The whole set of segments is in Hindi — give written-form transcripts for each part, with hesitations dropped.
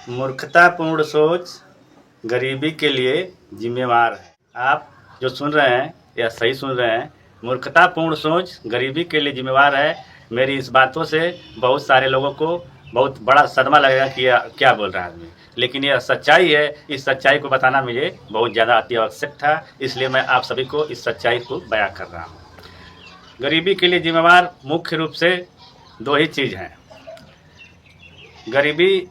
मूर्खतापूर्ण सोच गरीबी के लिए जिम्मेवार है। आप जो सुन रहे हैं या सही सुन रहे हैं, मूर्खतापूर्ण सोच गरीबी के लिए जिम्मेवार है। मेरी इस बातों से बहुत सारे लोगों को बहुत बड़ा सदमा लगेगा कि क्या बोल रहा है आदमी, लेकिन यह सच्चाई है। इस सच्चाई को बताना मुझे बहुत ज़्यादा अति आवश्यक था, इसलिए मैं आप सभी को इस सच्चाई को बयां कर रहा हूँ। गरीबी के लिए जिम्मेवार मुख्य रूप से दो ही चीज़ हैं। गरीबी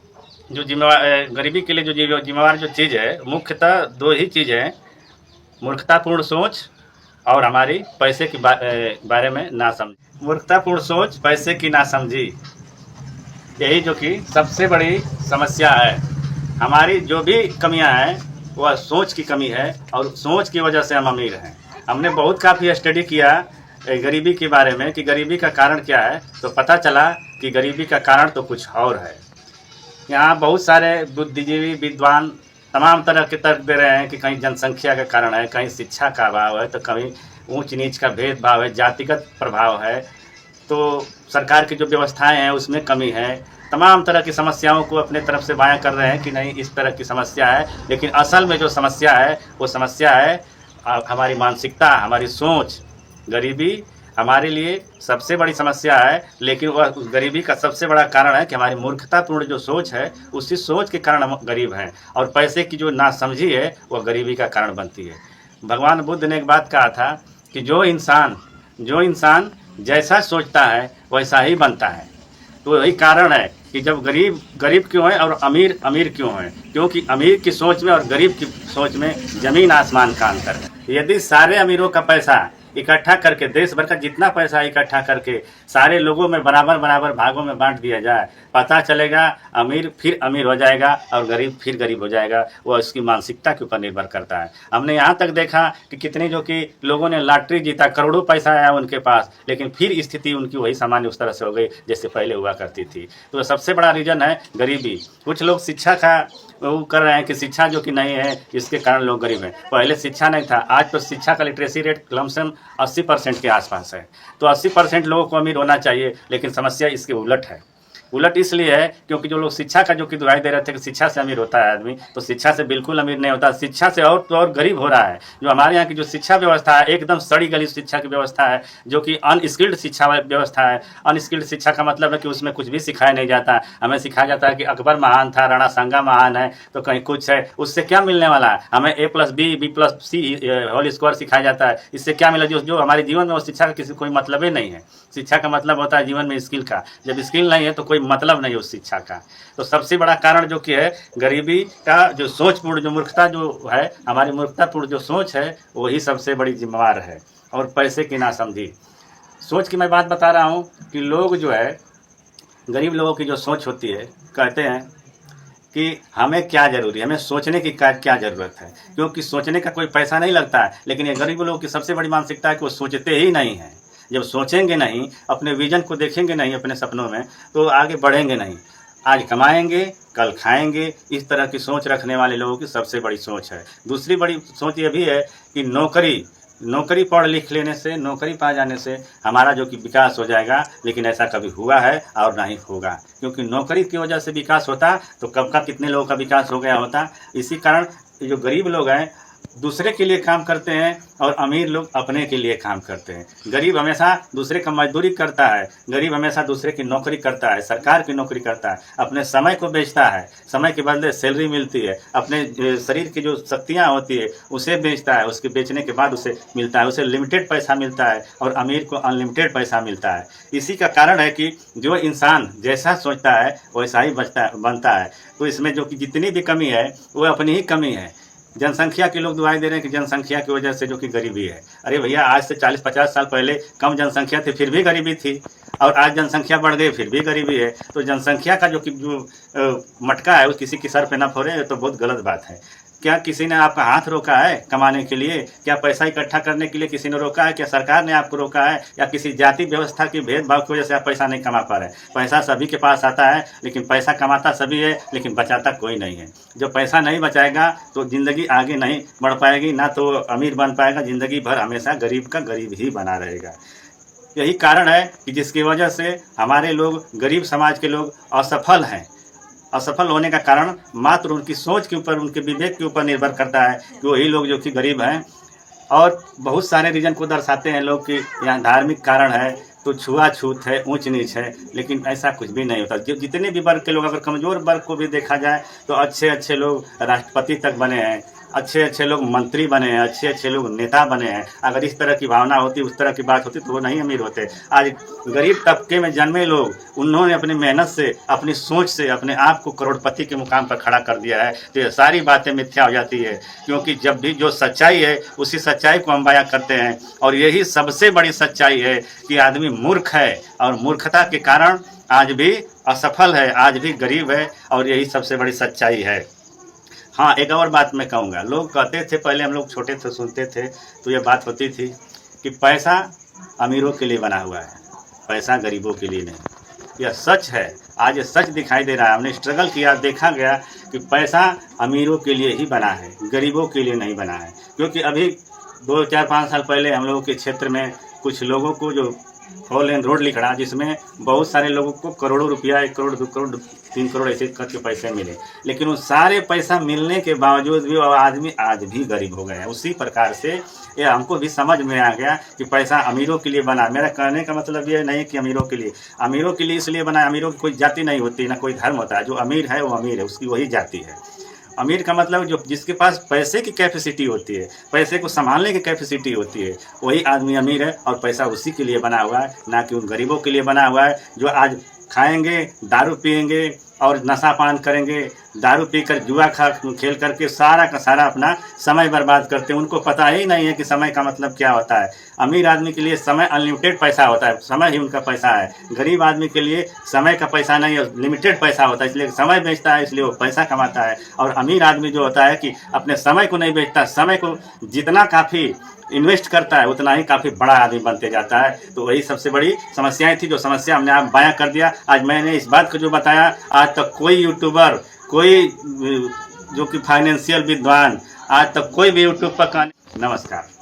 के लिए जो जिम्मेवार जो चीज़ है, मुख्यतः दो ही चीज़ है। मूर्खतापूर्ण सोच और हमारी पैसे के बारे में नासमझी। मूर्खतापूर्ण सोच, पैसे की नासमझी, यही जो कि सबसे बड़ी समस्या है। हमारी जो भी कमियां हैं वह सोच की कमी है, और सोच की वजह से हम अमीर हैं। हमने बहुत काफ़ी स्टडी किया गरीबी के बारे में कि गरीबी का कारण क्या है, तो पता चला कि गरीबी का कारण तो कुछ और है। यहाँ बहुत सारे बुद्धिजीवी विद्वान तमाम तरह के तर्क दे रहे हैं कि कहीं जनसंख्या का कारण है, कहीं शिक्षा का अभाव है, तो कहीं ऊंच नीच का भेदभाव है, जातिगत प्रभाव है, तो सरकार की जो व्यवस्थाएं हैं उसमें कमी है। तमाम तरह की समस्याओं को अपने तरफ से बयां कर रहे हैं कि नहीं इस तरह की समस्या है, लेकिन असल में जो समस्या है वो समस्या है हमारी मानसिकता, हमारी सोच। गरीबी हमारे लिए सबसे बड़ी समस्या है, लेकिन वह गरीबी का सबसे बड़ा कारण है कि हमारी मूर्खतापूर्ण जो सोच है, उसी सोच के कारण हम गरीब हैं। और पैसे की जो नासमझी है वह गरीबी का कारण बनती है। भगवान बुद्ध ने एक बात कहा था कि जो इंसान जैसा सोचता है वैसा ही बनता है। तो यही कारण है कि जब गरीब गरीब क्यों है और अमीर अमीर क्यों है, क्योंकि अमीर की सोच में और गरीब की सोच में ज़मीन आसमान का अंतर है। यदि सारे अमीरों का पैसा इकट्ठा करके, देश भर का जितना पैसा इकट्ठा करके सारे लोगों में बराबर बराबर भागों में बांट दिया जाए, पता चलेगा अमीर फिर अमीर हो जाएगा और गरीब फिर गरीब हो जाएगा। वो उसकी मानसिकता के ऊपर निर्भर करता है। हमने यहाँ तक देखा कि कितने जो कि लोगों ने लॉटरी जीता, करोड़ों पैसा आया उनके पास, लेकिन फिर स्थिति उनकी वही सामान्य उस तरह से हो गई जैसे पहले हुआ करती थी। तो सबसे बड़ा रीज़न है गरीबी। कुछ लोग शिक्षा का वो कर रहे हैं कि शिक्षा जो कि नहीं है इसके कारण लोग गरीब हैं। पहले शिक्षा नहीं था, आज तो शिक्षा का लिटरेसी रेट लमसम 80% के आसपास है। तो 80% लोगों को अमीर होना चाहिए, लेकिन समस्या इसके उलट है। उलट इसलिए है क्योंकि जो लोग शिक्षा का जो कि दुहाई दे रहे थे कि शिक्षा से अमीर होता है आदमी, तो शिक्षा से बिल्कुल अमीर नहीं होता। शिक्षा से और तो और गरीब हो रहा है। जो हमारे यहाँ की जो शिक्षा व्यवस्था है एकदम सड़ी गली शिक्षा की व्यवस्था है, जो कि अनस्किल्ड शिक्षा व्यवस्था है। अनस्किल्ड शिक्षा का मतलब है कि उसमें कुछ भी सिखाया नहीं जाता। हमें सिखाया जाता है कि अकबर महान था, राणा सांगा महान है, तो कहीं कुछ है। उससे क्या मिलने वाला है? हमें A+B B+C होल स्क्वायर सिखाया जाता है। इससे क्या मिला? जो हमारे जीवन में वो शिक्षा का किसी कोई मतलब ही नहीं है। शिक्षा का मतलब होता है जीवन में स्किल का। जब स्किल नहीं है तो कोई मतलब नहीं उस शिक्षा का। तो सबसे बड़ा कारण जो कि है गरीबी का जो सोचपूर्ण जो मूर्खता जो है, हमारी मूर्खतापूर्ण जो सोच है वही सबसे बड़ी जिम्मेवार है। और पैसे की नासमझी सोच की मैं बात बता रहा हूँ कि लोग जो है, गरीब लोगों की जो सोच होती है, कहते हैं कि हमें क्या ज़रूरी है, हमें सोचने की क्या ज़रूरत है, क्योंकि सोचने का कोई पैसा नहीं लगता है। लेकिन ये गरीब लोगों की सबसे बड़ी मानसिकता है कि वो सोचते ही नहीं हैं। जब सोचेंगे नहीं, अपने विजन को देखेंगे नहीं अपने सपनों में, तो आगे बढ़ेंगे नहीं। आज कमाएंगे कल खाएंगे, इस तरह की सोच रखने वाले लोगों की सबसे बड़ी सोच है। दूसरी बड़ी सोच ये भी है कि नौकरी पढ़ लिख लेने से, नौकरी पा जाने से हमारा जो कि विकास हो जाएगा, लेकिन ऐसा कभी हुआ है और नहीं होगा। क्योंकि नौकरी की वजह से विकास होता तो कब का कितने लोगों का विकास हो गया होता। इसी कारण जो गरीब लोग हैं दूसरे के लिए काम करते हैं और अमीर लोग अपने के लिए काम करते हैं। गरीब हमेशा दूसरे का मजदूरी करता है, गरीब हमेशा दूसरे की नौकरी करता है, सरकार की नौकरी करता है, अपने समय को बेचता है, समय के बदले सैलरी मिलती है, अपने शरीर की जो शक्तियाँ होती है उसे बेचता है, उसके बेचने के बाद उसे मिलता है, उसे लिमिटेड पैसा मिलता है और अमीर को अनलिमिटेड पैसा मिलता है। इसी का कारण है कि जो इंसान जैसा सोचता है वैसा ही बनता है। तो इसमें जो कि जितनी भी कमी है वो अपनी ही कमी है। जनसंख्या के लोग दुआई दे रहे हैं कि जनसंख्या की वजह से जो कि गरीबी है। अरे भैया, आज से 40-50 साल पहले कम जनसंख्या थी फिर भी गरीबी थी, और आज जनसंख्या बढ़ गई फिर भी गरीबी है। तो जनसंख्या का जो मटका है वो किसी के सर पे ना फोड़े, तो बहुत गलत बात है। क्या किसी ने आपका हाथ रोका है कमाने के लिए? क्या पैसा इकट्ठा करने के लिए किसी ने रोका है? क्या सरकार ने आपको रोका है? या किसी जाति व्यवस्था की भेदभाव की वजह से आप पैसा नहीं कमा पा रहे हैं? पैसा सभी के पास आता है, लेकिन पैसा कमाता सभी है, लेकिन बचाता कोई नहीं है। जो पैसा नहीं बचाएगा तो ज़िंदगी आगे नहीं बढ़ पाएगी, ना तो अमीर बन पाएगा, ज़िंदगी भर हमेशा गरीब का गरीब ही बना रहेगा। यही कारण है कि जिसकी वजह से हमारे लोग, गरीब समाज के लोग असफल हैं। असफल होने का कारण मात्र उनकी सोच के ऊपर, उनके विवेक के ऊपर निर्भर करता है कि वही लोग जो कि गरीब हैं। और बहुत सारे रीजन को दर्शाते हैं लोग कि यहाँ धार्मिक कारण है, तो छुआछूत है, ऊंच नीच है, लेकिन ऐसा कुछ भी नहीं होता। जितने भी वर्ग के लोग, अगर कमज़ोर वर्ग को भी देखा जाए तो अच्छे अच्छे लोग राष्ट्रपति तक बने हैं, अच्छे अच्छे लोग मंत्री बने हैं, अच्छे अच्छे लोग नेता बने हैं। अगर इस तरह की भावना होती, उस तरह की बात होती तो वो नहीं अमीर होते। आज गरीब तबके में जन्मे लोग, उन्होंने अपनी मेहनत से, अपनी सोच से अपने आप को करोड़पति के मुकाम पर खड़ा कर दिया है। तो ये सारी बातें मिथ्या हो जाती है, क्योंकि जब भी जो सच्चाई है उसी सच्चाई को हम बयां करते हैं। और यही सबसे बड़ी सच्चाई है कि आदमी मूर्ख है और मूर्खता के कारण आज भी असफल है, आज भी गरीब है, और यही सबसे बड़ी सच्चाई है। हाँ, एक और बात मैं कहूँगा। लोग कहते थे, पहले हम लोग छोटे थे सुनते थे तो ये बात होती थी कि पैसा अमीरों के लिए बना हुआ है, पैसा गरीबों के लिए नहीं। यह सच है, आज ये सच दिखाई दे रहा है। हमने स्ट्रगल किया, देखा गया कि पैसा अमीरों के लिए ही बना है, गरीबों के लिए नहीं बना है। क्योंकि अभी 2, 4, 5 साल पहले हम लोगों के क्षेत्र में कुछ लोगों को जो 4 लेन रोड लिख रहा, जिसमें बहुत सारे लोगों को करोड़ों रुपया, 1 करोड़, 2 करोड़, 3 करोड़ ऐसे करके पैसे मिले, लेकिन उन सारे पैसा मिलने के बावजूद भी वो आदमी आज भी गरीब हो गए हैं। उसी प्रकार से ये हमको भी समझ में आ गया कि पैसा अमीरों के लिए बना। मेरा कहने का मतलब ये नहीं कि अमीरों के लिए इसलिए बना। अमीरों की कोई जाति नहीं होती, ना कोई धर्म होता है। जो अमीर है वो अमीर है, उसकी वही जाति है। अमीर का मतलब जो जिसके पास पैसे की कैपेसिटी होती है, पैसे को संभालने की कैपेसिटी होती है, वही आदमी अमीर है। और पैसा उसी के लिए बना हुआ है, ना कि उन गरीबों के लिए बना हुआ है जो आज खाएंगे, दारू पिएंगे और नशा पान करेंगे, दारू पीकर जुआ खेल करके सारा का सारा अपना समय बर्बाद करते हैं। उनको पता ही नहीं है कि समय का मतलब क्या होता है। अमीर आदमी के लिए समय अनलिमिटेड पैसा होता है, समय ही उनका पैसा है। गरीब आदमी के लिए समय का पैसा नहीं है, लिमिटेड पैसा होता है, इसलिए समय बेचता है, इसलिए वो पैसा कमाता है। और अमीर आदमी जो होता है कि अपने समय को नहीं बेचता, समय को जितना काफ़ी इन्वेस्ट करता है उतना ही काफ़ी बड़ा आदमी बनते जाता है। तो वही सबसे बड़ी समस्याएं थी, जो समस्या हमने आप बयां कर दिया। आज मैंने इस बात को जो बताया, आज तक कोई यूट्यूबर, कोई जो कि फाइनेंशियल विद्वान, आज तक कोई भी यूट्यूब पर। नमस्कार।